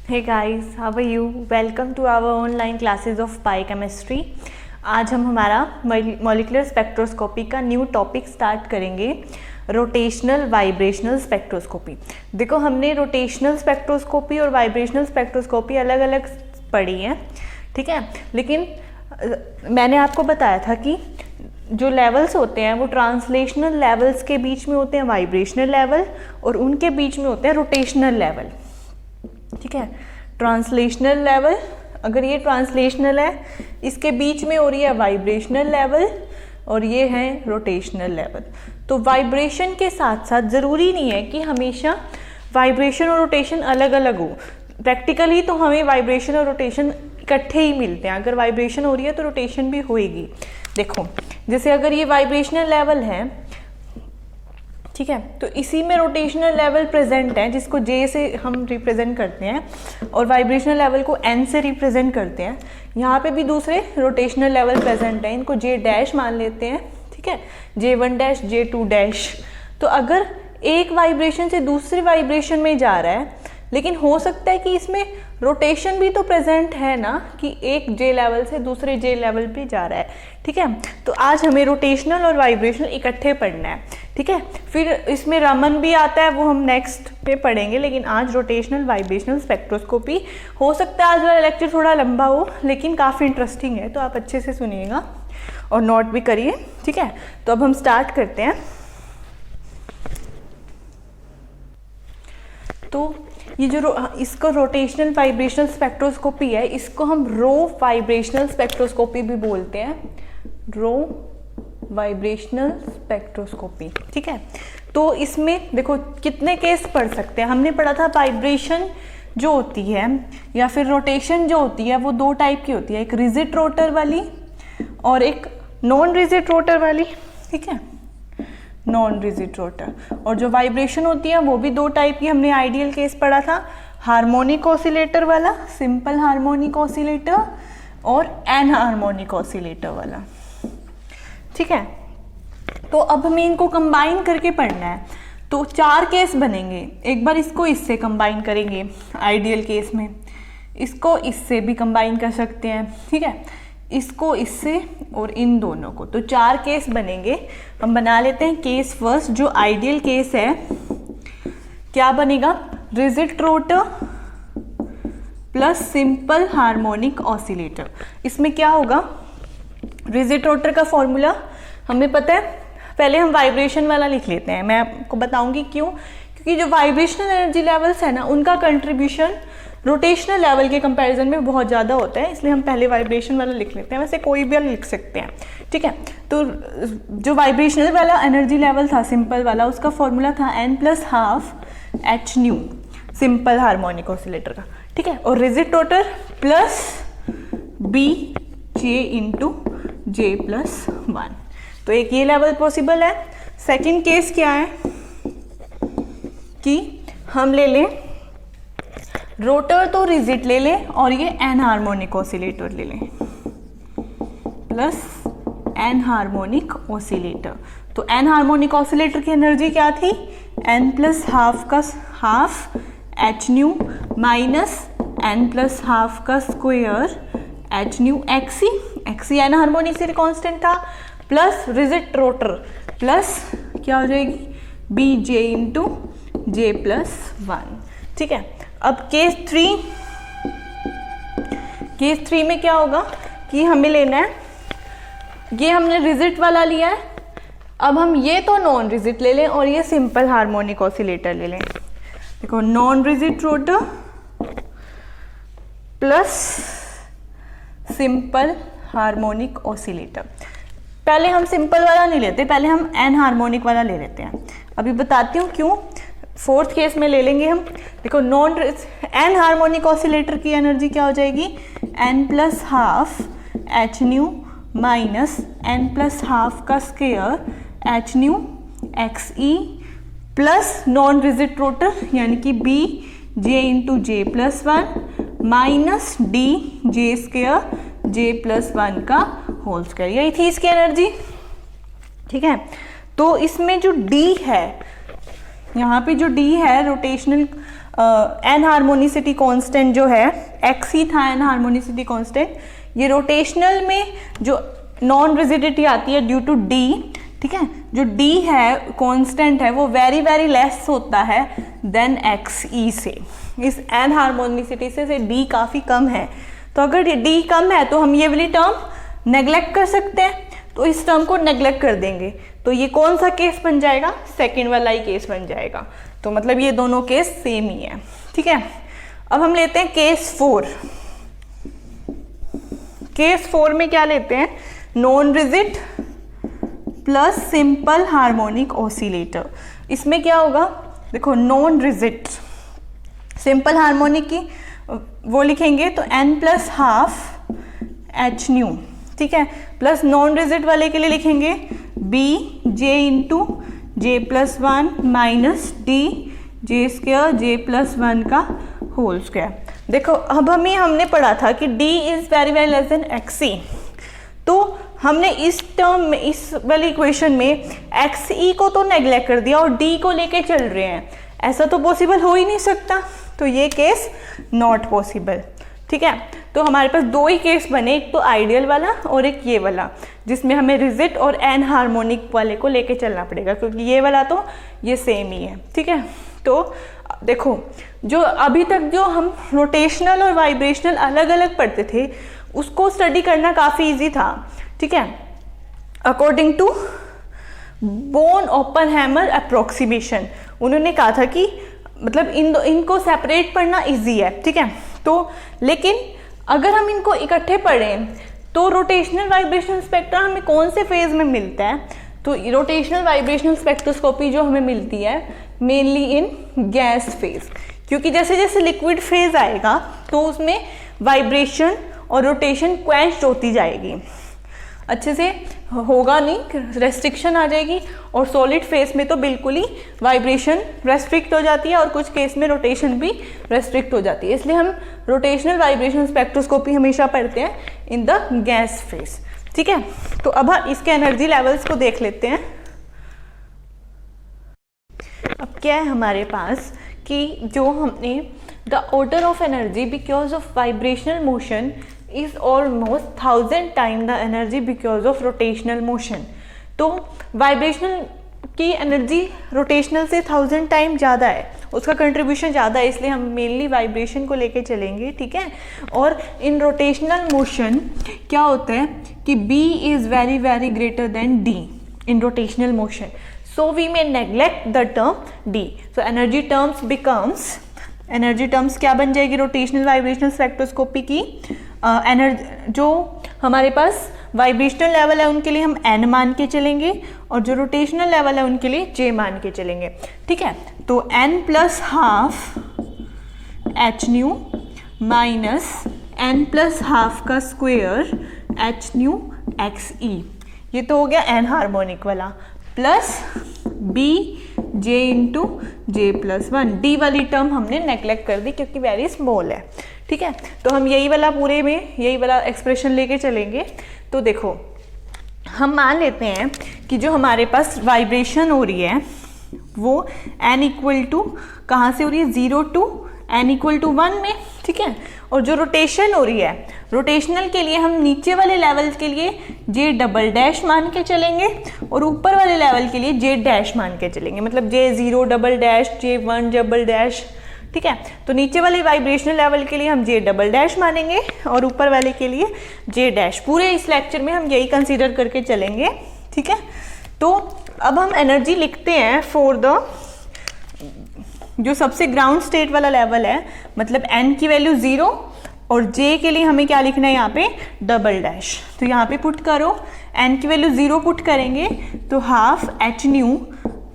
Hey guys, how are you? Welcome to our online classes of biochemistry. आज हम हमारा molecular spectroscopy का new topic start करेंगे, rotational vibrational spectroscopy. देखो, हमने रोटेशनल स्पेक्ट्रोस्कोपी और वाइब्रेशनल स्पेक्ट्रोस्कोपी अलग अलग पढ़ी है, ठीक है। लेकिन मैंने आपको बताया था कि जो लेवल्स होते हैं वो ट्रांसलेशनल लेवल्स के बीच में होते हैं वाइब्रेशनल लेवल, और उनके बीच में होते हैं रोटेशनल लेवल, ठीक है। ट्रांसलेशनल लेवल, अगर ये ट्रांसलेशनल है, इसके बीच में हो रही है वाइब्रेशनल लेवल, और ये है रोटेशनल लेवल। तो वाइब्रेशन के साथ साथ ज़रूरी नहीं है कि हमेशा वाइब्रेशन और रोटेशन अलग अलग हो। प्रैक्टिकली तो हमें वाइब्रेशन और रोटेशन इकट्ठे ही मिलते हैं। अगर वाइब्रेशन हो रही है तो रोटेशन भी होएगी। देखो, जैसे अगर ये वाइब्रेशनल लेवल है, ठीक है, तो इसी में रोटेशनल लेवल प्रेजेंट है, जिसको जे से हम रिप्रेजेंट करते हैं, और वाइब्रेशनल लेवल को एन से रिप्रेजेंट करते हैं। यहाँ पे भी दूसरे रोटेशनल लेवल प्रेजेंट हैं, इनको जे डैश मान लेते हैं, ठीक है, J1 डैश J2 डैश। तो अगर एक वाइब्रेशन से दूसरी वाइब्रेशन में जा रहा है, लेकिन हो सकता है कि इसमें रोटेशन भी तो प्रेजेंट है ना, कि एक जे लेवल से दूसरे जे लेवल पे जा रहा है, ठीक है। तो आज हमें रोटेशनल और वाइब्रेशनल इकट्ठे पढ़ना है, ठीक है। फिर इसमें रमन भी आता है, वो हम नेक्स्ट पे पढ़ेंगे, लेकिन आज रोटेशनल वाइब्रेशनल स्पेक्ट्रोस्कोपी। हो सकता है आज वाला लेक्चर थोड़ा लंबा हो, लेकिन काफ़ी इंटरेस्टिंग है, तो आप अच्छे से सुनिएगा और नोट भी करिए, ठीक है। तो अब हम स्टार्ट करते हैं। तो ये जो इसको रोटेशनल वाइब्रेशनल स्पेक्ट्रोस्कोपी है, इसको हम रो वाइब्रेशनल स्पेक्ट्रोस्कोपी भी बोलते हैं, रो वाइब्रेशनल स्पेक्ट्रोस्कोपी, ठीक है। तो इसमें देखो कितने केस पढ़ सकते हैं। हमने पढ़ा था वाइब्रेशन जो होती है या फिर रोटेशन जो होती है वो दो टाइप की होती है, एक रिजिड रोटर वाली और एक नॉन रिजिड रोटर वाली, ठीक है, नॉन रिजिड रोटर। और जो वाइब्रेशन होती है वो भी दो टाइप की, हमने आइडियल केस पढ़ा था, हार्मोनिक ऑसिलेटर वाला, सिंपल हार्मोनिक ऑसिलेटर, और एन हार्मोनिक ऑसिलेटर वाला, ठीक है। तो अब हमें इनको कंबाइन करके पढ़ना है। तो चार केस बनेंगे। एक बार इसको इससे कंबाइन करेंगे आइडियल केस में, इसको इससे भी कंबाइन कर सकते हैं, ठीक है, इसको इससे और इन दोनों को। तो चार केस बनेंगे। हम बना लेते हैं केस फर्स्ट। जो आइडियल केस है, क्या बनेगा, rigid rotor plus simple harmonic oscillator. इसमें क्या होगा, रिजिड रोटर का फॉर्मूला हमें पता है, पहले हम वाइब्रेशन वाला लिख लेते हैं। मैं आपको बताऊंगी क्यों, क्योंकि जो वाइब्रेशनल एनर्जी लेवल्स है ना, उनका कंट्रीब्यूशन रोटेशनल लेवल के कंपैरिजन में बहुत ज़्यादा होता है, इसलिए हम पहले वाइब्रेशन वाला लिख लेते हैं। वैसे कोई भी लिख सकते हैं, ठीक है। तो जो वाइब्रेशनल वाला एनर्जी लेवल था सिंपल वाला, उसका फॉर्मूला था n+12 h new, simple harmonic oscillator का, ठीक है। और rigid rotor plus b j into J+1। तो एक ये लेवल पॉसिबल है। सेकंड केस क्या है कि हम ले लें रोटर, तो रिजिड ले लें, और ये एन हार्मोनिक ऑसिलेटर ले लें, प्लस एन हार्मोनिक ऑसिलेटर। तो एन हार्मोनिक ऑसिलेटर की एनर्जी क्या थी, n+12 का half h new minus n+12 का square h nu x e anharmonic से कांस्टेंट था, प्लस रिजिड रोटर प्लस क्या हो जाएगी, बी जे इंटू J+1, ठीक है। अब केस थ्री में क्या होगा कि हमें लेना है, ये हमने रिजिड वाला लिया है, अब हम ये तो नॉन रिजिड ले लें और ये सिंपल हार्मोनिक ऑसिलेटर ले लें। देखो, non rigid rotor plus simple harmonic oscillator. पहले हम सिंपल वाला नहीं लेते, पहले हम एन हार्मोनिक वाला ले लेते हैं। अभी बताती हूँ क्यों। फोर्थ केस में ले लेंगे हम। देखो, नॉन एन हार्मोनिक ऑसिलेटर की एनर्जी क्या हो जाएगी, n+12 h new minus n+12 का square h new xe plus non rigid rotor यानी कि b j into J+1 minus d j square J+1 का होल स्क्वायर। यही थी इसकी एनर्जी, ठीक है। तो इसमें जो d है, यहाँ पे जो d है रोटेशनल एन हार्मोनिसिटी कांस्टेंट जो है एक्स ही था, एन हार्मोनिसिटी कांस्टेंट। ये रोटेशनल में जो नॉन रिजिडिटी आती है ड्यू टू डी, ठीक है, जो डी है कांस्टेंट है वो वेरी वेरी लेस होता है देन एक्स ई से। इस एन हार्मोनिसिटी से डी काफ़ी कम है, तो अगर डी कम है तो हम ये वाली टर्म नेग्लेक्ट कर सकते हैं, तो इस टर्म को नेग्लेक्ट कर देंगे। तो ये कौन सा केस बन जाएगा? सेकेंड वाला ही केस बन जाएगा। तो मतलब ये दोनों केस सेम ही है, ठीक है। अब हम लेते हैं केस 4। केस 4 में क्या लेते हैं? Non rigid plus simple harmonic oscillator. इसमें क्या होगा? देखो, नॉन रिजिड सिंपल हार्मोनिक की वो लिखेंगे तो n plus half H new, ठीक है, प्लस नॉन रिजिड वाले के लिए लिखेंगे b J into J plus 1 minus D J square J plus 1 का होल स्क्वायर। देखो, अब हमने पढ़ा था कि d is very very less than xc, तो हमने इस टर्म में, इस वाली इक्वेशन में xe को तो नेग्लेक्ट कर दिया और d को लेके चल रहे हैं। ऐसा तो पॉसिबल हो ही नहीं सकता, तो ये केस नॉट पॉसिबल, ठीक है। तो हमारे पास दो ही केस बने, एक तो आइडियल वाला और एक ये वाला, जिसमें हमें रिजिड और एन हार्मोनिक वाले को लेके चलना पड़ेगा, क्योंकि ये वाला तो ये सेम ही है, ठीक है। तो देखो, जो अभी तक जो हम रोटेशनल और वाइब्रेशनल अलग अलग पढ़ते थे उसको स्टडी करना काफ़ी इजी था, ठीक है, अकॉर्डिंग टू बोन ओपनहैमर अप्रोक्सीमेशन। उन्होंने कहा था कि मतलब इनको सेपरेट पढ़ना इजी है, ठीक है। तो लेकिन अगर हम इनको इकट्ठे पढ़ें तो रोटेशनल वाइब्रेशनल स्पेक्ट्रा हमें कौन से फेज में मिलता है? तो रोटेशनल वाइब्रेशनल स्पेक्ट्रोस्कोपी जो हमें मिलती है मेनली इन गैस फेज, क्योंकि जैसे जैसे लिक्विड फेज आएगा तो उसमें वाइब्रेशन और रोटेशन क्वेंच्ड होती जाएगी, अच्छे से होगा नहीं, रेस्ट्रिक्शन आ जाएगी। और सॉलिड फेस में तो बिल्कुल ही वाइब्रेशन रेस्ट्रिक्ट हो जाती है और कुछ केस में रोटेशन भी रेस्ट्रिक्ट हो जाती है। इसलिए हम रोटेशनल वाइब्रेशन स्पेक्ट्रोस्कोपी हमेशा पढ़ते हैं इन द गैस फेस, ठीक है। तो अब हम इसके एनर्जी लेवल्स को देख लेते हैं। अब क्या है हमारे पास कि जो हमने the order of energy because of vibrational motion is almost 1000 time the energy because of rotational motion. तो वाइब्रेशनल की एनर्जी रोटेशनल से 1000 टाइम ज़्यादा है, उसका कंट्रीब्यूशन ज़्यादा है, इसलिए हम मेनली वाइब्रेशन को लेके चलेंगे, ठीक है। और इन रोटेशनल मोशन क्या होता है कि B is very very greater than D in rotational motion, so we may neglect the term D। So energy terms क्या बन जाएगी रोटेशनल वाइब्रेशनल स्पेक्ट्रोस्कोपी की? एनर्जी जो हमारे पास वाइब्रेशनल लेवल है उनके लिए हम n मान के चलेंगे और जो रोटेशनल लेवल है उनके लिए j मान के चलेंगे, ठीक है। तो n plus half H nu minus n plus half का स्क्वेयर एच न्यू एक्स ई, ये तो हो गया n हार्मोनिक वाला, plus b j into J plus 1। D वाली टर्म हमने नेग्लेक्ट कर दी क्योंकि वेरी स्मॉल है, ठीक है। तो हम यही वाला पूरे में यही वाला एक्सप्रेशन लेके चलेंगे। तो देखो, हम मान लेते हैं कि जो हमारे पास वाइब्रेशन हो रही है वो n इक्वल टू कहाँ से हो रही है? 0 टू n इक्वल टू 1 में, ठीक है। और जो रोटेशन हो रही है, रोटेशनल के लिए हम नीचे वाले लेवल के लिए j डबल डैश मान के चलेंगे और ऊपर वाले लेवल के लिए j डैश मान के चलेंगे, मतलब j0 double dash, j1 double dash, ठीक है। तो नीचे वाले वाइब्रेशनल लेवल के लिए हम j डबल डैश मानेंगे और ऊपर वाले के लिए j डैश। पूरे इस लेक्चर में हम यही कंसीडर करके चलेंगे, ठीक है। तो अब हम एनर्जी लिखते हैं फॉर द जो सबसे ग्राउंड स्टेट वाला लेवल है, मतलब n की वैल्यू 0 और j के लिए हमें क्या लिखना है यहाँ पे? Double dash. तो यहाँ पे पुट करो, n की वैल्यू 0 पुट करेंगे तो half H nu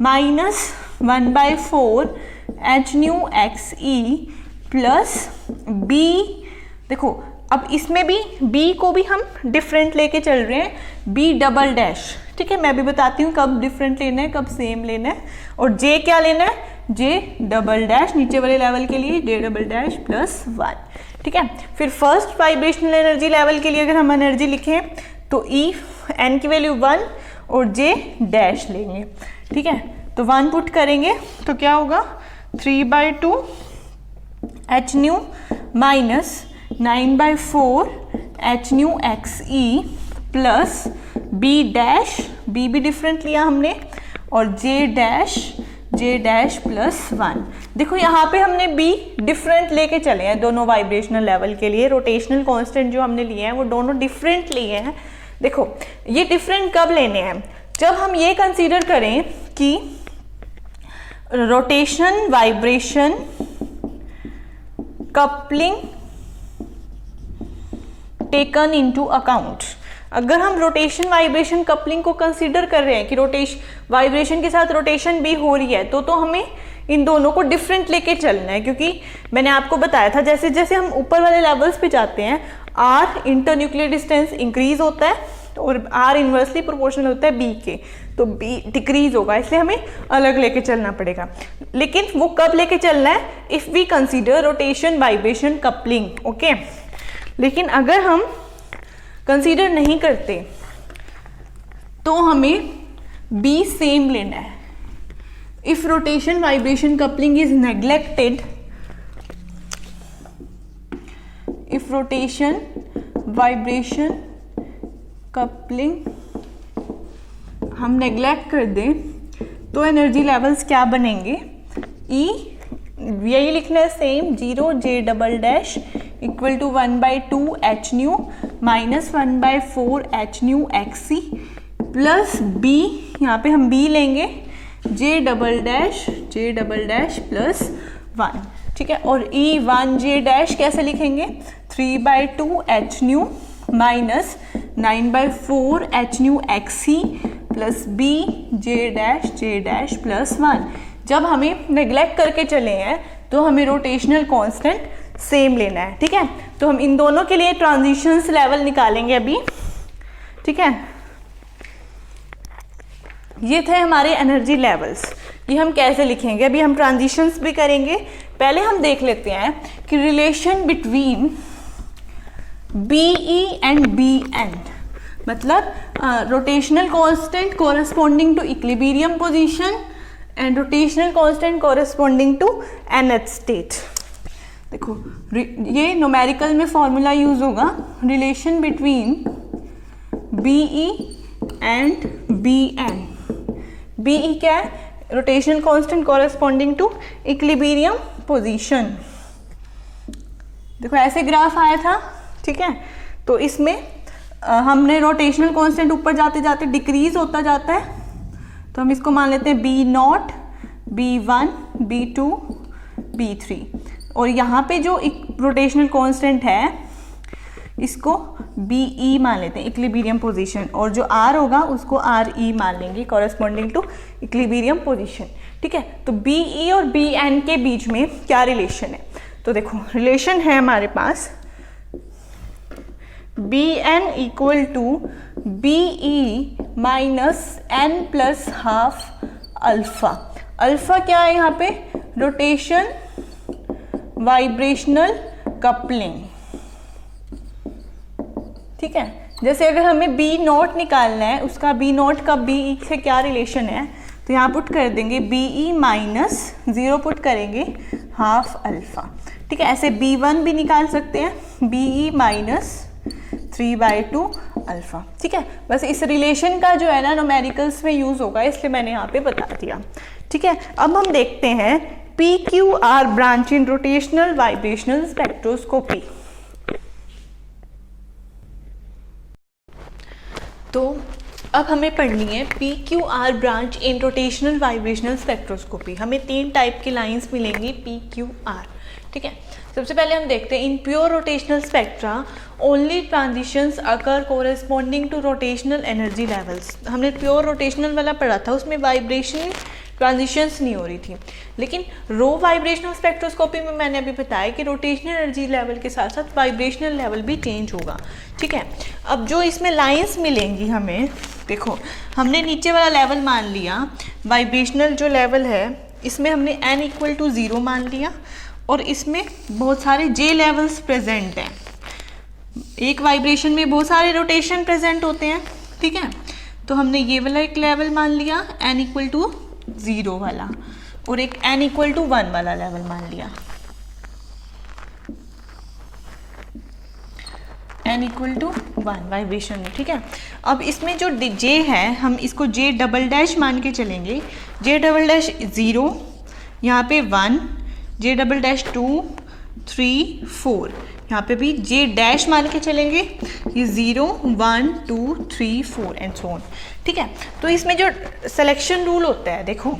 minus 1/4 h nu x ई प्लस b। देखो, अब इसमें भी b को भी हम डिफरेंट लेके चल रहे हैं, b डबल डैश, ठीक है। मैं भी बताती हूँ कब डिफरेंट लेना है, कब सेम लेना है। और j क्या लेना है? j डबल डैश, नीचे वाले लेवल के लिए j डबल डैश प्लस 1, ठीक है। फिर फर्स्ट वाइब्रेशनल एनर्जी लेवल के लिए अगर हम एनर्जी लिखें तो E n की वैल्यू 1 और j डैश लेंगे, ठीक है। तो 1 पुट करेंगे तो क्या होगा? 3/2 h nu minus 9/4 h nu x ई प्लस बी डैश, बी भी डिफरेंट लिया हमने, और जे डैश प्लस 1। देखो यहाँ पे हमने बी डिफरेंट लेके चले हैं दोनों वाइब्रेशनल लेवल के लिए। रोटेशनल कांस्टेंट जो हमने लिए हैं वो दोनों डिफरेंट लिए हैं। देखो ये डिफरेंट कब लेने हैं, जब हम ये कंसीडर करें कि rotation vibration coupling taken into account. अगर हम रोटेशन वाइब्रेशन कपलिंग को कंसीडर कर रहे हैं कि रोटेशन वाइब्रेशन के साथ रोटेशन भी हो रही है, तो हमें इन दोनों को डिफरेंट लेके चलना है, क्योंकि मैंने आपको बताया था जैसे जैसे हम ऊपर वाले लेवल्स पे जाते हैं आर इंटरन्यूक्लियर डिस्टेंस इंक्रीज होता है और आर इन्वर्सली प्रोपोर्शनल होता है बी के, तो बी डिक्रीज होगा, इसलिए हमें अलग लेके चलना पड़ेगा। लेकिन वो कब लेके चलना है, if we consider rotation vibration coupling, okay. लेकिन अगर हम कंसीडर नहीं करते तो हमें बी सेम लेना है। If rotation vibration coupling is neglected, if rotation vibration coupling हम नेग्लेक्ट कर दें तो एनर्जी लेवल्स क्या बनेंगे, ई यही लिखना है same, 0 J double dash equal to 1/2 h nu minus 1/4 h nu x c plus B, यहाँ पे हम बी लेंगे जे डबल डैश प्लस 1, ठीक है। और ई 1 जे डैश कैसे लिखेंगे, 3/2 h nu minus 9/4 h nu x c plus B J dash plus 1। जब हमें नेग्लेक्ट करके चले हैं तो हमें रोटेशनल कांस्टेंट सेम लेना है, ठीक है। तो हम इन दोनों के लिए ट्रांजिशंस लेवल निकालेंगे अभी, ठीक है। ये थे हमारे एनर्जी लेवल्स, ये हम कैसे लिखेंगे, अभी हम ट्रांजिशंस भी करेंगे। पहले हम देख लेते हैं कि relation between BE and BN, मतलब rotational constant corresponding to equilibrium position and rotational constant corresponding to nth state. देखो ये न्यूमेरिकल में फॉर्मूला यूज होगा, relation between BE and BN। BE क्या है, rotational constant corresponding to equilibrium position. देखो ऐसे graph आया था, ठीक है। तो इसमें हमने रोटेशनल कांस्टेंट ऊपर जाते जाते डिक्रीज होता जाता है, तो हम इसको मान लेते हैं B0, B1, B2, B3। और यहाँ पे जो रोटेशनल कांस्टेंट है इसको BE मान लेते हैं, इक्विलिब्रियम पोजीशन, और जो R होगा उसको RE मान लेंगे, कॉरेस्पॉन्डिंग टू इक्विलिब्रियम पोजीशन, ठीक है। तो BE और BN के बीच में क्या रिलेशन है, तो देखो रिलेशन है हमारे पास BN equal to BE minus N plus half alpha. Alpha क्या है यहाँ पे, रोटेशन वाइब्रेशनल कपलिंग, ठीक है। जैसे अगर हमें B0 निकालना है, उसका B0 का BE से क्या रिलेशन है, तो यहाँ पुट कर देंगे BE माइनस 0 पुट करेंगे हाफ अल्फा, ठीक है। ऐसे B1 भी निकाल सकते हैं, BE माइनस 3/2 अल्फा, ठीक है। बस इस रिलेशन का जो है ना न्यूमेरिकल्स में यूज होगा, इसलिए मैंने यहाँ पे बता दिया, ठीक है। अब हम देखते हैं PQR branch in rotational vibrational spectroscopy. तो अब हमें पढ़नी है PQR branch in rotational vibrational spectroscopy. हमें 3 टाइप की लाइंस मिलेंगी PQR, ठीक है। सबसे पहले हम देखते हैं in pure rotational spectra only transitions occur corresponding to rotational energy levels. हमने प्योर रोटेशनल वाला पढ़ा था, उसमें वाइब्रेशन ट्रांजिशंस नहीं हो रही थी। लेकिन रो वाइब्रेशनल स्पेक्ट्रोस्कोपी में मैंने अभी बताया कि रोटेशनल एनर्जी लेवल के साथ साथ वाइब्रेशनल लेवल भी चेंज होगा, ठीक है। अब जो इसमें लाइंस मिलेंगी हमें, देखो हमने नीचे वाला लेवल मान लिया, वाइब्रेशनल जो लेवल है इसमें हमने n इक्वल टू 0 मान लिया, और इसमें बहुत सारे J लेवल्स प्रेजेंट हैं। एक वाइब्रेशन में बहुत सारे रोटेशन प्रेजेंट होते हैं, ठीक है। तो हमने ये वाला एक लेवल मान लिया n इक्वल टू 0 वाला, और एक n इक्वल टू 1 वाला लेवल मान लिया। n इक्वल टू 1 वाइब्रेशन में, ठीक है। अब इसमें जो j है हम इसको j डबल डैश मान के चलेंगे। j डबल डैश 0, यहाँ पे 1, j डबल डैश 2, 3, 4, यहाँ पे भी j डैश मान के चलेंगे, ये 0, 1, 2, 3, 4 एंड सो ऑन, ठीक है। तो इसमें जो सिलेक्शन रूल होता है, देखो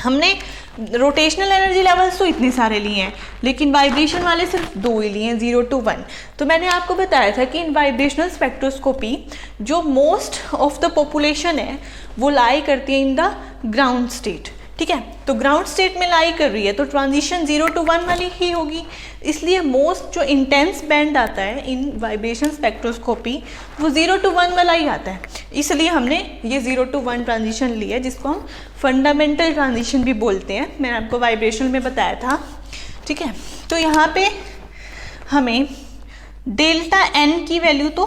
हमने रोटेशनल एनर्जी लेवल्स तो इतने सारे लिए हैं, लेकिन वाइब्रेशन वाले सिर्फ 2 ही लिए हैं, 0 to 1। तो मैंने आपको बताया था कि इन वाइब्रेशनल स्पेक्ट्रोस्कोपी जो मोस्ट ऑफ द पॉपुलेशन है वो लाई करती है इन द ग्राउंड स्टेट, ठीक है। तो ग्राउंड स्टेट में लाई कर रही है तो ट्रांजिशन 0 to 1 वाली ही होगी, इसलिए मोस्ट जो इंटेंस बैंड आता है इन वाइब्रेशन स्पेक्ट्रोस्कोपी वो 0 to 1 वाला ही आता है, इसलिए हमने ये 0 to 1 ट्रांजिशन लिया, जिसको हम फंडामेंटल ट्रांजिशन भी बोलते हैं। मैंने आपको वाइब्रेशन में बताया था, ठीक है। तो यहाँ पे हमें डेल्टा एन की वैल्यू तो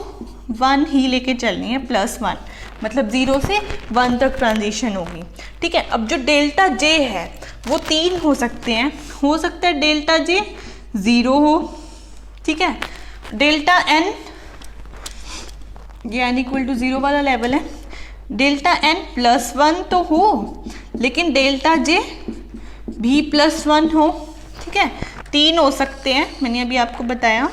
1 ही लेके चलनी है, +1, मतलब 0 से 1 तक ट्रांजिशन होगी, ठीक है। अब जो डेल्टा जे है वो 3 हो सकते हैं, हो सकता है डेल्टा जे 0 हो, ठीक है, डेल्टा एन, ये n इक्वल टू 0 वाला लेवल है, डेल्टा n +1 तो हो, लेकिन डेल्टा जे भी +1 हो, ठीक है। 3 हो सकते हैं, मैंने अभी आपको बताया।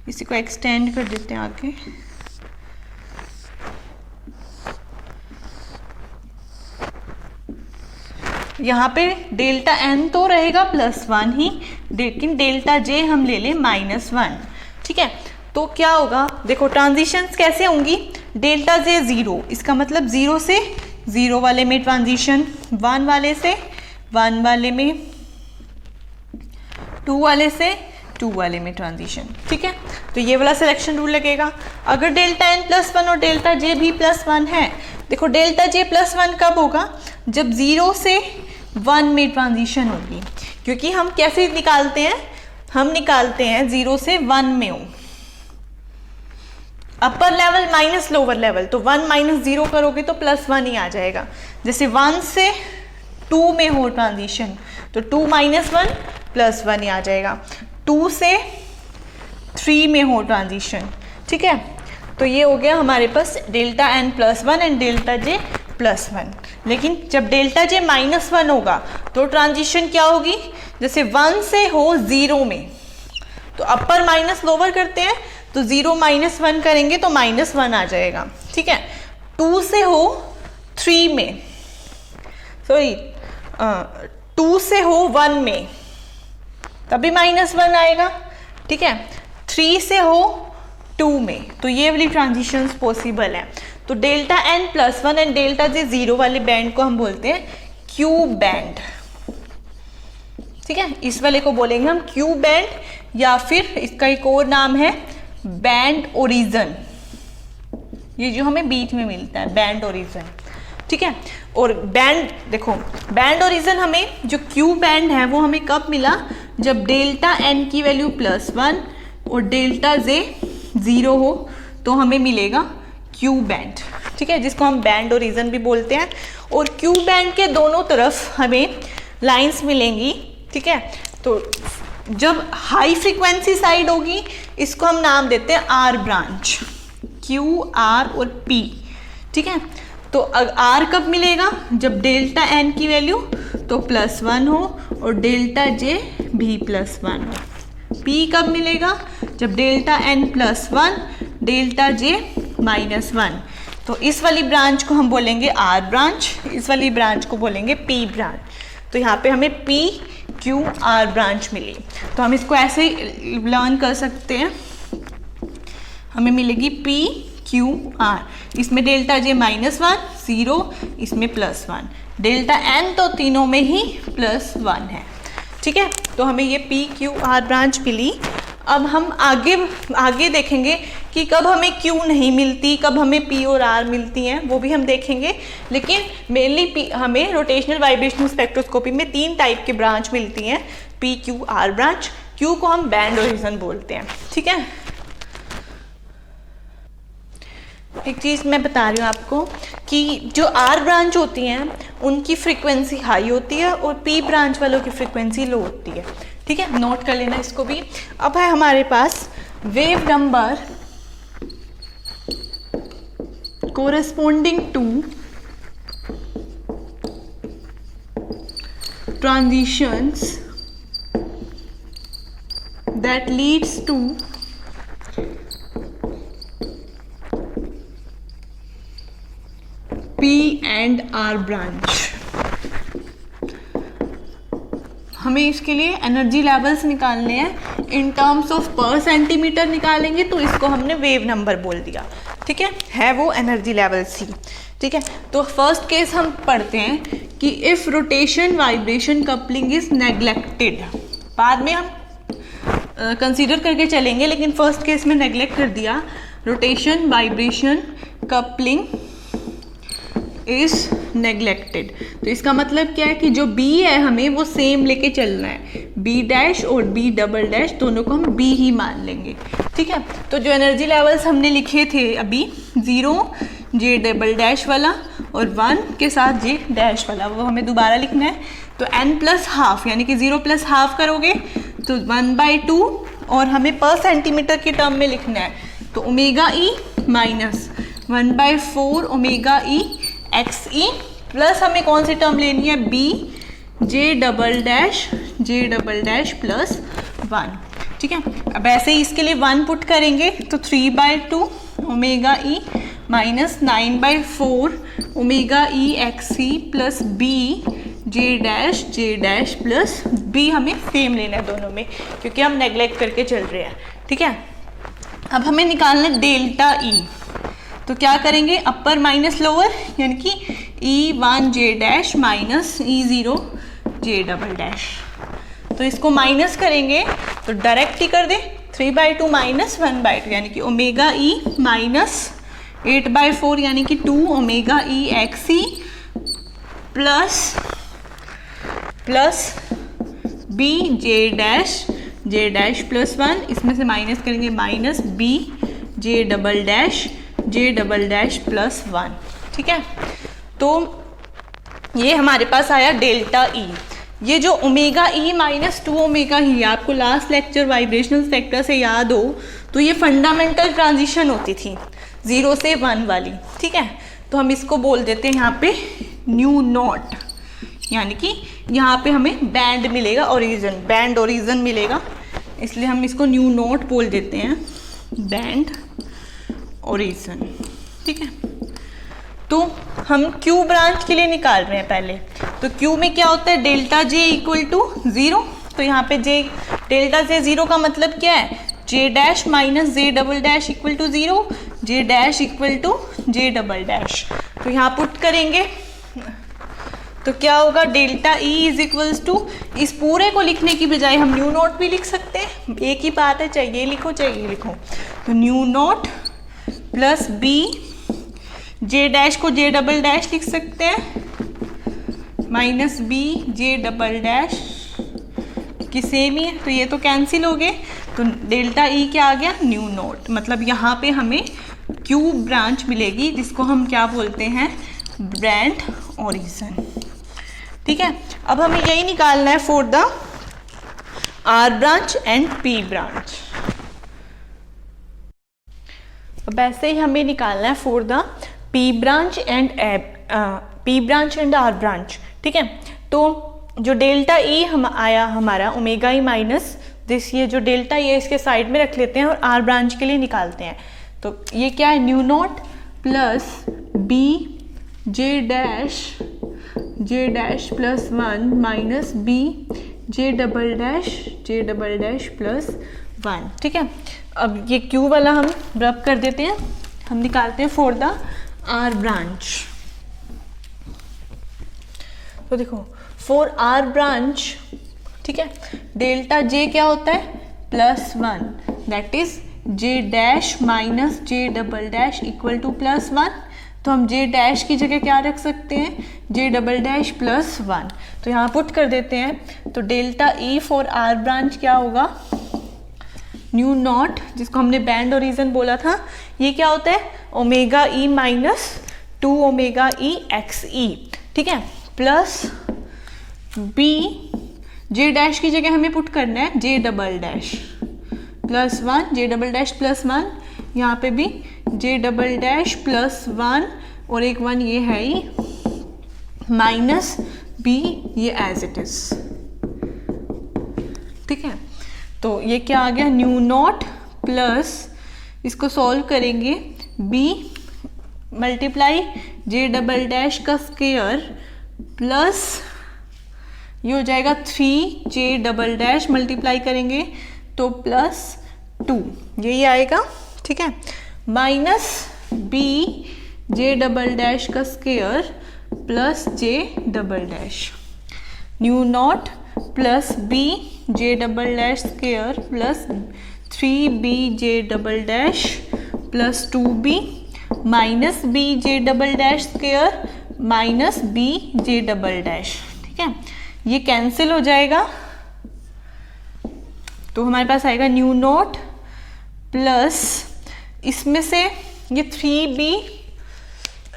इसी को एक्सटेंड कर देते हैं आगे। यहाँ पे डेल्टा n तो रहेगा +1 ही, लेकिन डेल्टा j हम ले लें -1, ठीक है। तो क्या होगा, देखो ट्रांजिशंस कैसे होंगी, डेल्टा j 0, इसका मतलब 0 से 0 वाले में ट्रांजिशन, 1 वाले से 1 वाले में, 2 वाले से 2 वाले में ट्रांजिशन, ठीक है। तो ये वाला सिलेक्शन रूल लगेगा। अगर डेल्टा n +1 और डेल्टा j भी +1 है, देखो डेल्टा j +1 कब होगा, जब 0 से 1 में ट्रांजिशन होगी, क्योंकि हम कैसे निकालते हैं, हम निकालते हैं 0 से 1 में हो, upper level minus lower level, तो 1 - 0 करोगे तो +1 ही आ जाएगा। जैसे 1 से 2 में हो ट्रांजिशन तो 2 - 1 +1 ही आ जाएगा। 2 से 3 में हो ट्रांजिशन, ठीक है। तो ये हो गया हमारे पास delta n +1 and delta j +1। लेकिन जब डेल्टा j -1 होगा तो ट्रांजिशन क्या होगी, जैसे 1 से हो 0 में, तो अपर माइनस लोअर करते हैं, तो 0 - 1 करेंगे तो -1 आ जाएगा, ठीक है। 2 से हो 3 में, सॉरी 2 से हो 1 में, तभी -1 आएगा, ठीक है। 3 से हो 2 में, तो ये वाली ट्रांजिशंस पॉसिबल है। तो delta n +1 and delta j 0 वाले बैंड को हम बोलते हैं क्यू बैंड, ठीक है। इस वाले को बोलेंगे हम क्यू बैंड, या फिर इसका एक और नाम है बैंड ओरिजन, ये जो हमें बीच में मिलता है बैंड ओरिजन, ठीक है। और बैंड, देखो बैंड ओरिजन हमें जो क्यू बैंड है वो हमें कब मिला, जब डेल्टा n की वैल्यू +1 और डेल्टा j 0 हो तो हमें मिलेगा क्यू बैंड, ठीक है, जिसको हम बैंड ओरिजन भी बोलते हैं। और क्यू बैंड के दोनों तरफ हमें लाइंस मिलेंगी, ठीक है। तो जब हाई फ्रीक्वेंसी साइड होगी इसको हम नाम देते हैं आर ब्रांच, क्यू, आर और पी, ठीक है। तो आर कब मिलेगा, जब डेल्टा एन की वैल्यू तो +1 हो और डेल्टा जे भी +1 हो। पी कब मिलेगा, जब डेल्टा एन +1 डेल्टा जे -1। तो इस वाली ब्रांच को हम बोलेंगे आर ब्रांच, इस वाली ब्रांच को बोलेंगे पी ब्रांच। तो यहाँ पे हमें पी क्यू आर ब्रांच मिली, तो हम इसको ऐसे ही लर्न कर सकते हैं, हमें मिलेगी पी क्यू आर, इसमें डेल्टा जे -1 0, इसमें +1, डेल्टा एन तो तीनों में ही +1 है, ठीक है। तो हमें ये पी क्यू आर ब्रांच मिली। अब हम आगे देखेंगे कि कब हमें क्यू नहीं मिलती, कब हमें पी और आर मिलती हैं, वो भी हम देखेंगे। लेकिन मेनली हमें रोटेशनल वाइब्रेशनल स्पेक्ट्रोस्कोपी में 3 टाइप के ब्रांच मिलती हैं, P Q R branch. Q को हम बैंड ओरिजन बोलते हैं, ठीक है। एक चीज़ मैं बता रही हूँ आपको कि जो आर ब्रांच होती हैं उनकी फ्रीक्वेंसी हाई होती है और पी ब्रांच वालों की फ्रीक्वेंसी लो होती है, ठीक है, नोट कर लेना इसको भी। अब है हमारे पास wave number corresponding to transitions that leads to P and R branch। हमें इसके लिए एनर्जी लेवल्स निकालने हैं, इन टर्म्स ऑफ पर सेंटीमीटर निकालेंगे, तो इसको हमने वेव नंबर बोल दिया। ठीक है वो एनर्जी लेवल्स ही। ठीक है, तो फर्स्ट केस हम पढ़ते हैं कि if rotation vibration coupling is neglected. बाद में हम कंसीडर करके चलेंगे, लेकिन फर्स्ट केस में नेग्लेक्ट कर दिया। Rotation vibration coupling is neglected, तो इसका मतलब क्या है कि जो B है हमें वो सेम लेके चलना है। B डैश और B डबल डैश दोनों को हम B ही मान लेंगे। ठीक है, तो जो एनर्जी लेवल्स हमने लिखे थे अभी 0 J डबल डैश वाला और 1 के साथ J डैश वाला, वो हमें दोबारा लिखना है। तो n प्लस हाफ यानी कि 0 प्लस हाफ करोगे तो 1/2, और हमें पर सेंटीमीटर के टर्म में लिखना है, तो omega E minus 1/4 omega E X ई, प्लस हमें कौन सी टर्म लेनी है, B J double dash plus 1। ठीक है, अब ऐसे ही इसके लिए 1 पुट करेंगे तो 3/2 omega E minus 9/4 omega E X ई plus B J dash plus B। हमें सेम लेना है दोनों में, क्योंकि हम नेग्लेक्ट करके चल रहे हैं। ठीक है, अब हमें निकालना है डेल्टा E। तो क्या करेंगे, अपर माइनस लोअर, यानी कि E1 J dash minus E0 J double dash. तो इसको माइनस करेंगे तो डायरेक्ट ही कर दे, 3/2 माइनस 1/2 यानी कि ओमेगा E माइनस 8/4 यानी कि 2 ओमेगा E एक्स ई plus B J dash plus 1, इसमें से माइनस करेंगे minus B J double dash plus 1। ठीक है, तो ये हमारे पास आया डेल्टा E। ये जो ओमेगा E माइनस 2 ओमेगा ही, आपको लास्ट लेक्चर वाइब्रेशनल स्पेक्ट्रा से याद हो तो ये फंडामेंटल ट्रांजिशन होती थी 0 से 1 वाली। ठीक है, तो हम इसको बोल देते हैं यहाँ पे न्यू नॉट, यानी कि यहाँ पे हमें बैंड मिलेगा, बैंड ओरिजिन मिलेगा, इसलिए हम इसको न्यू नॉट बोल देते हैं, बैंड ओरिजिन। ठीक है, तो हम Q ब्रांच के लिए निकाल रहे हैं पहले। तो Q में क्या होता है, डेल्टा J इक्वल टू 0। तो यहाँ पे डेल्टा J 0 का मतलब क्या है, J dash minus J double dash equal to 0, J dash equal to J double dash. तो यहाँ पुट करेंगे तो क्या होगा, delta E is equals to, इस पूरे को लिखने की बजाय हम न्यू नॉट भी लिख सकते हैं, एक ही बात है, चाहिए लिखो। तो nu naught plus B J dash को J डबल डैश लिख सकते हैं minus B J double dash की सेम ही है, तो ये तो कैंसिल हो गए। तो डेल्टा E क्या आ गया, न्यू नॉट, मतलब यहाँ पे हमें Q ब्रांच मिलेगी, जिसको हम क्या बोलते हैं, बैंड ओरिजिन। ठीक है, अब हमें यही निकालना है for the R branch and P branch. अब ऐसे ही हमें निकालना है for the P branch and R branch. ठीक है, तो जो डेल्टा E आया हमारा ओमेगा ई माइनस दिस, ये जो डेल्टा E है इसके साइड में रख लेते हैं और R ब्रांच के लिए निकालते हैं। तो ये क्या है, new naught plus B J dash plus 1 minus B J double dash plus 1। ठीक है, अब ये Q वाला हम रब कर देते हैं, हम निकालते हैं फॉर द R ब्रांच। तो देखो फॉर R ब्रांच, ठीक है, डेल्टा J क्या होता है, plus 1, that is J dash minus J double dash equal two plus 1। तो हम J डैश की जगह क्या रख सकते हैं, J डबल डैश प्लस 1। तो यहाँ पुट कर देते हैं, तो delta E for R branch क्या होगा, न्यू नॉट, जिसको हमने बैंड ओरिजिन बोला था, ये क्या होता है, omega E minus 2 omega E X E. ठीक है, प्लस B J डैश की जगह हमें पुट करना है J डबल डैश, प्लस 1 जे डबल डैश प्लस 1, यहाँ पे भी जे डबल डैश प्लस 1 और एक 1 ये है ही, माइनस बी ये एज इट इज। ठीक है, तो ये क्या आ गया, न्यू नॉट प्लस, इसको सॉल्व करेंगे, बी मल्टीप्लाई जे डबल डैश का स्क्वायर प्लस ये हो जाएगा 3 जे डबल डैश मल्टीप्लाई करेंगे तो प्लस 2 यही आएगा। ठीक है, minus B J double dash का square plus J double dash, nu naught plus B J double dash square plus 3b J double dash plus 2b minus B J double dash square minus B J double dash. ठीक है, ये cancel हो जाएगा तो हमारे पास आएगा new naught plus इसमें से ये 3b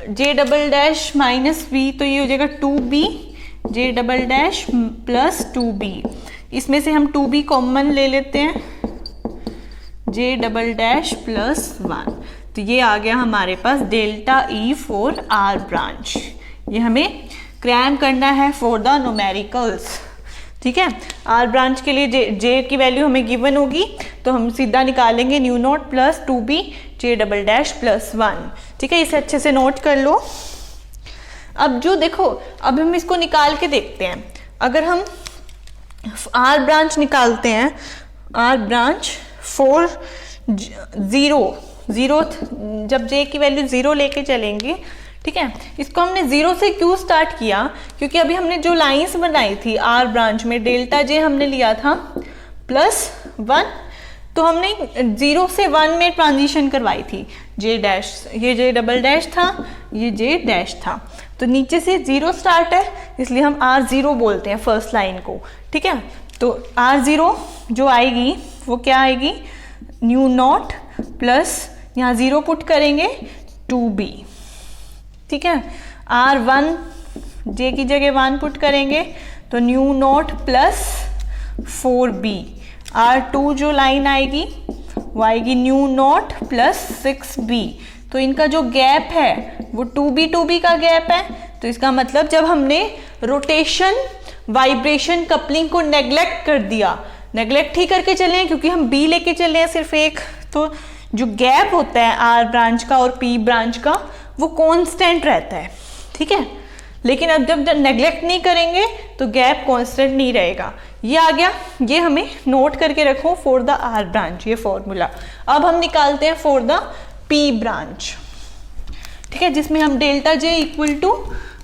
J double dash minus B, तो ये हो जाएगा 2b जे डबल डैश प्लस 2b, इसमें से हम 2b कॉमन ले लेते हैं, जे डबल डैश प्लस 1, तो ये आ गया हमारे पास delta E for R branch. ये हमें क्रैम करना है फॉर द न्यूमेरिकल्स। ठीक है, आर ब्रांच के लिए जे की वैल्यू हमें गिवन होगी तो हम सीधा निकालेंगे न्यू नॉट प्लस 2b जे डबल डैश प्लस 1। ठीक है, इसे अच्छे से नोट कर लो। अब जो देखो, अब हम इसको निकाल के देखते हैं, अगर हम आर ब्रांच निकालते हैं, आर ब्रांच फॉर 0 जब जे की वैल्यू 0 लेके चलेंगे। ठीक है, इसको हमने 0 से क्यों स्टार्ट किया, क्योंकि अभी हमने जो लाइंस बनाई थी आर ब्रांच में डेल्टा जे हमने लिया था +1, तो हमने 0 से 1 में ट्रांजिशन करवाई थी, जे डैश, ये जे डबल डैश था, ये जे डैश था, तो नीचे से 0 स्टार्ट है इसलिए हम R0 बोलते हैं फर्स्ट लाइन को। ठीक है, तो R0 जो आएगी वो क्या आएगी, न्यू नॉट प्लस यहाँ 0 पुट करेंगे 2b। ठीक है, R1 जे की जगह 1 पुट करेंगे तो nu naught plus 4b। R2 जो लाइन आएगी वो आएगी न्यू नॉट प्लस 6b, तो इनका जो गैप है वो 2b का गैप है, तो इसका मतलब जब हमने रोटेशन वाइब्रेशन कपलिंग को नेग्लेक्ट कर दिया, नेग्लेक्ट ही करके चले हैं क्योंकि हम b लेके चले हैं सिर्फ एक, तो जो गैप होता है आर ब्रांच का और पी ब्रांच का वो कांस्टेंट रहता है। ठीक है, लेकिन अब जब नेग्लेक्ट नहीं करेंगे तो गैप कांस्टेंट नहीं रहेगा। ये आ गया, ये हमें नोट करके रखो फॉर द आर ब्रांच, ये फॉर्मूला। अब हम निकालते हैं फॉर द पी ब्रांच। ठीक है, जिसमें हम डेल्टा जे इक्वल टू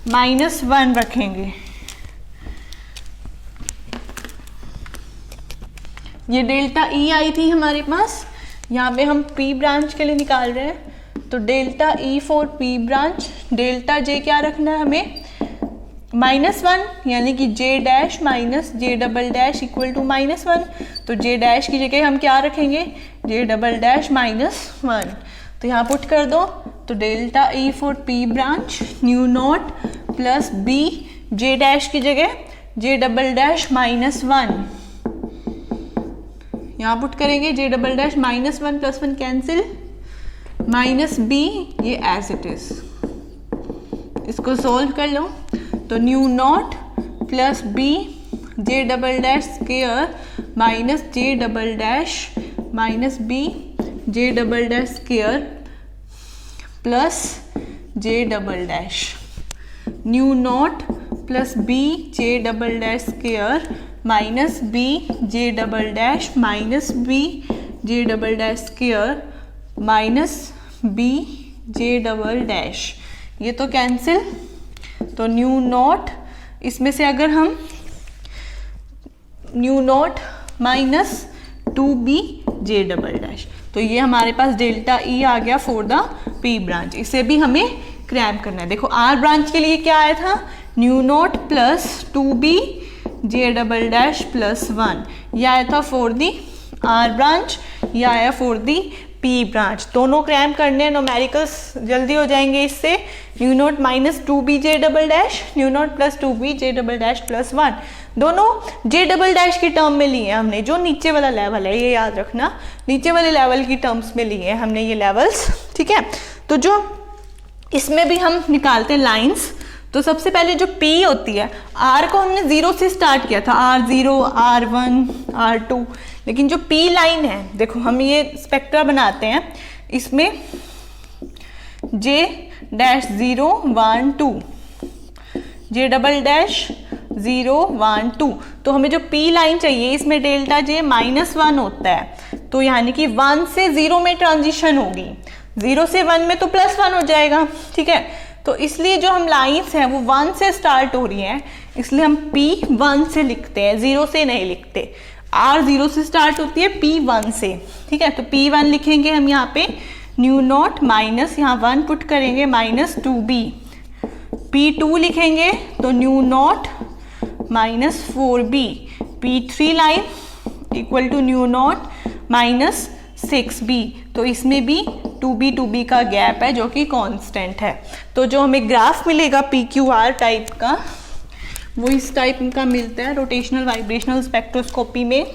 -1 रखेंगे। ये डेल्टा ई आई थी हमारे पास, यहाँ पे हम पी ब्रांच के लिए निकाल रहे हैं, तो delta E for P branch, delta J क्या रखना है हमें, -1, यानी कि J dash minus J double dash equal to -1, तो जे डैश की जगह हम क्या रखेंगे, जे डबल डैश -1, तो यहाँ पुट कर दो, तो delta E for P branch nu naught plus B J dash की जगह जे डबल डैश -1, यहाँ पुट करेंगे J double dash -1 + 1 cancel, minus B ये एज इट इज, इसको सोल्व कर लो, तो nu naught plus B J double dash square minus J double dash minus B J double dash square plus J double dash, nu naught plus B J double dash square minus B J double dash minus B J double dash square minus B J double dash, ये तो cancel, तो nu not, इसमें से अगर हम new naught minus 2b जे double dash, तो ये हमारे पास डेल्टा ई आ गया फॉर द पी ब्रांच। इसे भी हमें क्रैम करना है। देखो आर ब्रांच के लिए क्या आया था, न्यू नॉट प्लस 2b जे डबल डैश प्लस 1, यह आया था फॉर दी आर ब्रांच, यह आया फॉर दी पी ब्रांच। दोनों क्रैम करने हैं, न्यूमेरिकल्स जल्दी हो जाएंगे इससे। न्यू नॉट माइनस 2b जे double dash, nu naught plus 2b जे डबल डैश प्लस 1, दोनों जे डबल डैश की टर्म में लिए हैं हमने। जो नीचे वाला लेवल है, ये याद रखना, नीचे वाले लेवल की टर्म्स में लिए हैं हमने ये लेवल्स, ठीक है। तो जो इसमें भी हम निकालते हैं लाइंस। तो सबसे पहले जो P होती है, R को हमने 0 से स्टार्ट किया था, R0, R1, R2, लेकिन जो P लाइन है, देखो हम ये स्पेक्ट्रा बनाते हैं, इसमें J dash 0 1 2, J double dash 0 1 2, तो हमें जो P लाइन चाहिए इसमें डेल्टा J -1 होता है, तो यानी कि 1 से 0 में ट्रांजिशन होगी, 0 से 1 में तो +1 हो जाएगा, ठीक है। तो इसलिए जो हम लाइंस हैं वो 1 से स्टार्ट हो रही हैं, इसलिए हम P 1 से लिखते हैं, 0 से नहीं लिखते। R 0 से स्टार्ट होती है, P 1 से, ठीक है। तो P 1 लिखेंगे हम यहाँ पे, न्यू नॉट माइनस यहाँ 1 पुट करेंगे माइनस 2b, P 2 लिखेंगे तो nu naught minus 4b, P 3 line equal to nu naught minus 6b, तो इसमें भी 2b का गैप है जो कि कांस्टेंट है। तो जो हमें ग्राफ मिलेगा PQR टाइप का, वो इस टाइप का मिलता है रोटेशनल वाइब्रेशनल स्पेक्ट्रोस्कोपी में।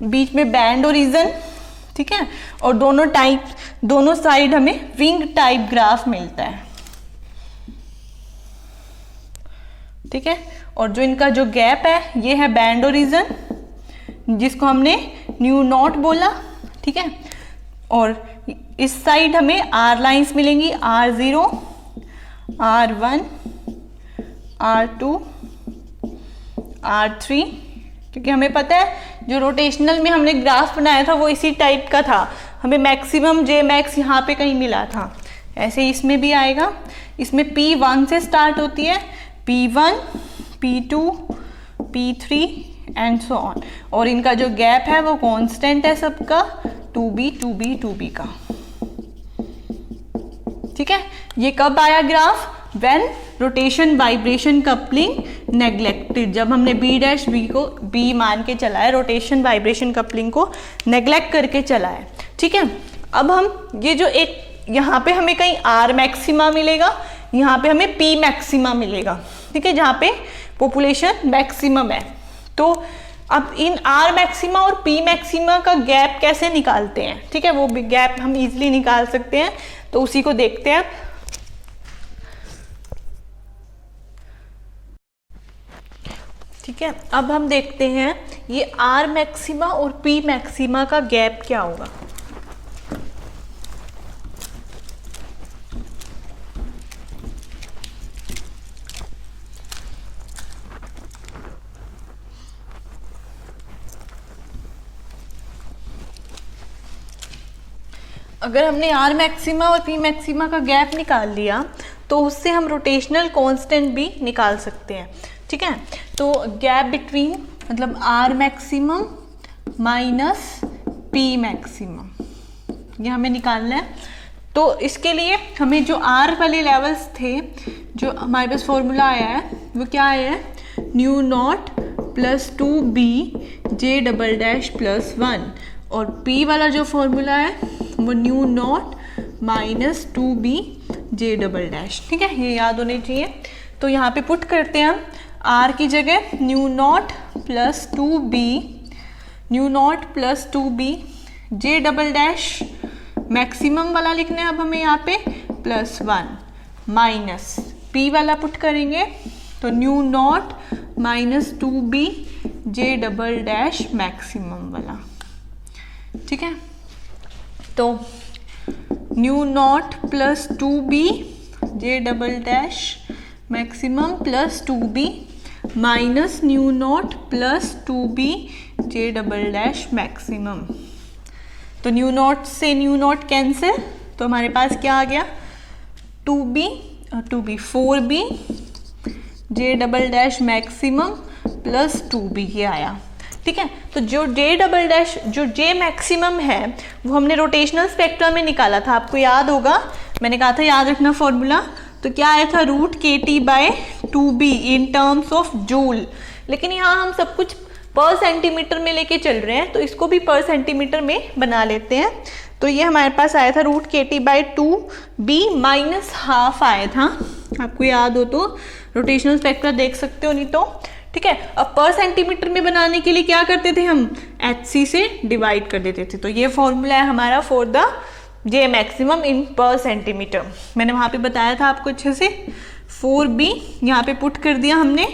बीच में बैंड और रीजन, ठीक है, और दोनों साइड हमें विंग टाइप ग्राफ मिलता है, ठीक है। और जो इनका जो गैप है ये है बैंड और रीजन, जिसको हमने न्यू नॉट बोला, ठीक है। और इस साइड हमें R लाइंस मिलेंगी, R0, R1, R2, R3, क्योंकि हमें पता है जो रोटेशनल में हमने ग्राफ बनाया था वो इसी टाइप का था, हमें मैक्सिमम J मैक्स यहाँ पे कहीं मिला था। ऐसे ही इसमें भी आएगा, इसमें P1 से स्टार्ट होती है, P1, P2, P3 and so on, और इनका जो गैप है वो कांस्टेंट है सबका, 2b का, ठीक है। ये कब आया graph? When rotation vibration coupling neglected, जब हमने B' को B मान के चला है, रोटेशन वाइब्रेशन कपलिंग को नेग्लेक्ट करके चला है, ठीक है। अब हम ये जो एक यहाँ पे हमें कहीं R मैक्सिमा मिलेगा, यहाँ पे हमें P मैक्सिमा मिलेगा, ठीक है, जहाँ पे पॉपुलेशन मैक्सिमम है। तो अब इन R मैक्सिमा और P मैक्सिमा का गैप कैसे निकालते हैं, ठीक है, वो भी गैप हम इजीली निकाल सकते हैं, तो उसी को देखते हैं। ठीक है, अब हम देखते हैं ये R मैक्सिमा और P मैक्सिमा का गैप क्या होगा। अगर हमने R मैक्सिमा और P मैक्सिमा का गैप निकाल लिया तो उससे हम रोटेशनल कांस्टेंट भी निकाल सकते हैं, ठीक है। तो गैप बिटवीन मतलब R maximum minus P maximum ये हमें निकालना है। तो इसके लिए हमें जो R वाले लेवल्स थे, जो हमारे पास फॉर्मूला आया है वो क्या आया है, न्यू नॉट प्लस 2b जे डबल डैश प्लस 1, और P वाला जो फॉर्मूला है वो न्यू नॉट माइनस 2b जे डबल डैश, ठीक है, ये याद होने चाहिए। तो यहाँ पे पुट करते हैं हम R की जगह new naught plus 2b, new naught plus 2b जे डबल डैश मैक्सिमम वाला लिखना है अब हमें यहाँ पे प्लस 1 माइनस P वाला पुट करेंगे तो न्यू नॉट माइनस 2b जे डबल डैश मैक्सिमम वाला, ठीक है। तो न्यू नॉट प्लस 2b जे double dash maximum plus 2b minus new naught plus 2b जे डबल डैश मैक्सिमम। तो न्यू नॉट से न्यू नॉट कैंसिल, तो हमारे पास क्या आ गया 2b 4b J double dash maximum plus 2b ये आया, ठीक है। तो जो जे डबल डैश जो जे मैक्सिमम है वो हमने रोटेशनल स्पेक्ट्रम में निकाला था, आपको याद होगा, मैंने कहा था याद रखना फॉर्मूला। तो क्या आया था √kT/2b in terms of joule, लेकिन यहाँ हम सब कुछ पर सेंटीमीटर में लेके चल रहे हैं तो इसको भी पर सेंटीमीटर में बना लेते हैं। तो ये हमारे पास आया था √kT/2b माइनस हाफ आया था, आपको याद हो तो रोटेशनल स्पेक्ट्रा देख सकते हो नहीं तो, ठीक है। अब पर सेंटीमीटर में बनाने के लिए क्या करते थे हम, HC से डिवाइड कर देते थे। तो ये फॉर्मूला है हमारा for the J maximum in पर सेंटीमीटर। मैंने वहाँ पे बताया था आपको अच्छे से। 4b यहाँ पे पुट कर दिया हमने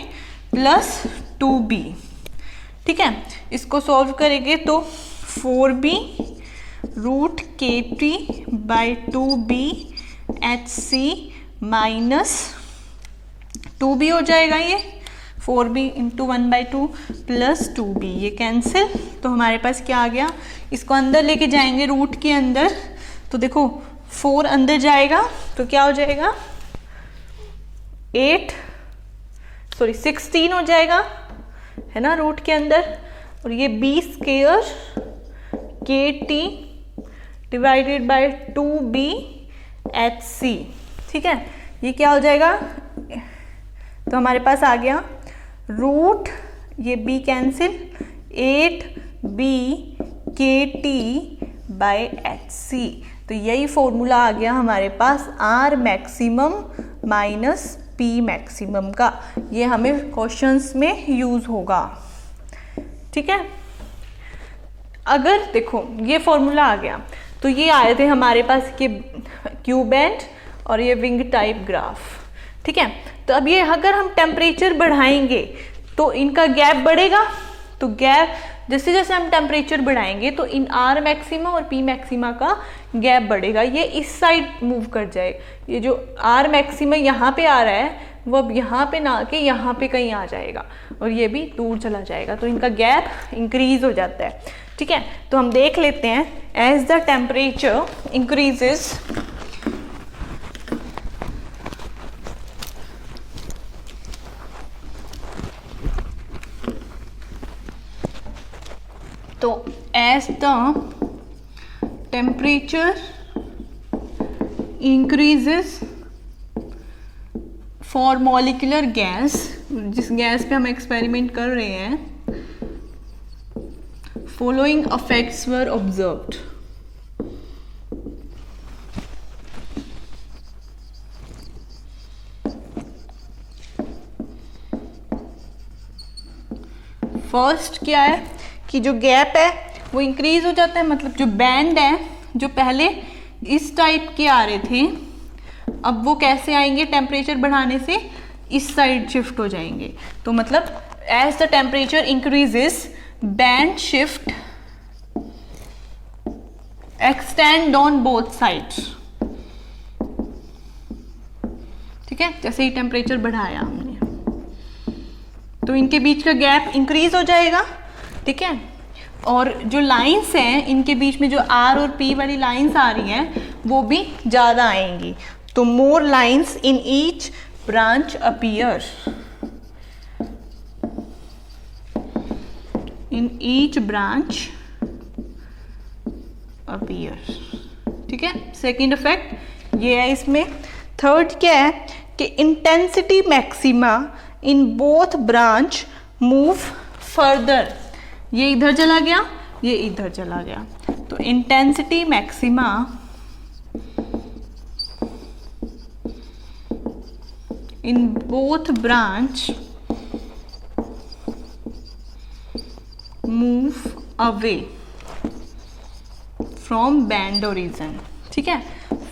प्लस 2b, ठीक है। इसको सॉल्व करेंगे तो 4b √kT/2b HC minus 2b हो जाएगा, ये 4b इंटू 1/2 प्लस 2b, ये कैंसिल। तो हमारे पास क्या आ गया, इसको अंदर लेके जाएंगे रूट के अंदर, तो देखो 4 अंदर जाएगा तो क्या हो जाएगा 16 हो जाएगा, है ना, रूट के अंदर। और ये b square KT divided by 2b HC, ठीक है। ये क्या हो जाएगा, तो हमारे पास आ गया रूट, ये b कैंसिल, 8b KT/HC। तो यही फॉर्मूला आ गया हमारे पास R maximum minus P maximum का। ये हमें क्वेश्चंस में यूज होगा, ठीक है। अगर देखो ये फॉर्मूला आ गया तो ये आए थे हमारे पास के क्यू बैंड और ये विंग टाइप ग्राफ, ठीक है। तो अब ये अगर हम टेम्परेचर बढ़ाएंगे तो इनका गैप बढ़ेगा, तो गैप जैसे जैसे हम टेम्परेचर बढ़ाएंगे तो इन R मैक्सिमा और P मैक्सिमा का गैप बढ़ेगा, ये इस साइड मूव कर जाए। ये जो R मैक्सिमा यहाँ पे आ रहा है वो अब यहाँ पे ना आके यहाँ पे कहीं आ जाएगा और ये भी दूर चला जाएगा, तो इनका गैप इंक्रीज हो जाता है, ठीक है। तो हम देख लेते हैं, एज द टेम्परेचर इंक्रीजेस तो as the temperature increases for molecular gas, जिस गैस पे हम एक्सपेरिमेंट कर रहे हैं, following effects were observed. First क्या है कि जो गैप है वो इंक्रीज हो जाता है, मतलब जो बैंड है जो पहले इस टाइप के आ रहे थे अब वो कैसे आएंगे, टेम्परेचर बढ़ाने से इस साइड शिफ्ट हो जाएंगे। तो मतलब as the temperature increases band shift extend on both sides, ठीक है। जैसे ही टेम्परेचर बढ़ाया हमने तो इनके बीच का गैप इंक्रीज हो जाएगा, ठीक है। और जो लाइंस हैं इनके बीच में जो R और P वाली लाइंस आ रही हैं वो भी ज़्यादा आएंगी, तो more lines in each branch appear, in each branch appear, ठीक है। सेकेंड इफेक्ट ये है इसमें। थर्ड क्या है कि intensity maxima in both branch move further, ये इधर चला गया ये इधर चला गया, तो intensity maxima in both branch move away from band origin, ठीक है।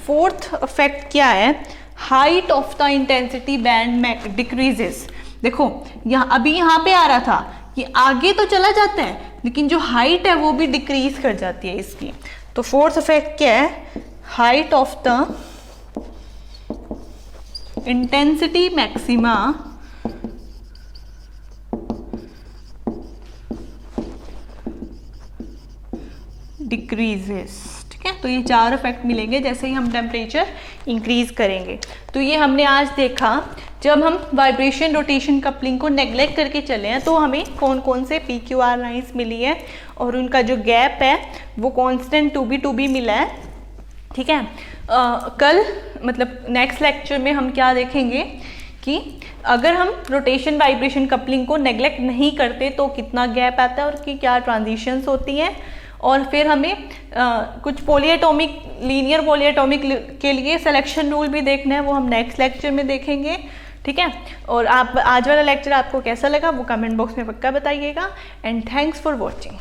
फोर्थ इफेक्ट क्या है, height of the intensity band decreases. देखो यहाँ अभी यहाँ पे आ रहा था, ये आगे तो चला जाता है लेकिन जो हाइट है वो भी डिक्रीज कर जाती है इसकी। तो फोर्थ इफेक्ट क्या है, height of the intensity maxima decreases, ठीक है। तो ये चार इफेक्ट मिलेंगे जैसे ही हम टेम्परेचर इंक्रीज करेंगे। तो ये हमने आज देखा, जब हम वाइब्रेशन रोटेशन कपलिंग को नेग्लेक्ट करके चले हैं तो हमें कौन कौन से PQR लाइंस मिली है और उनका जो गैप है वो कांस्टेंट 2b मिला है, ठीक है। कल मतलब नेक्स्ट लेक्चर में हम क्या देखेंगे कि अगर हम रोटेशन वाइब्रेशन कपलिंग को नेग्लेक्ट नहीं करते तो कितना गैप आता है और कि क्या ट्रांजिशंस होती हैं, और फिर हमें कुछ पॉलीएटॉमिक, लीनियर पॉलीएटॉमिक के लिए सिलेक्शन रूल भी देखना है, वो हम नेक्स्ट लेक्चर में देखेंगे। ठीक है, और आप आज वाला लेक्चर आपको कैसा लगा वो कमेंट बॉक्स में पक्का बताइएगा। And thanks for watching.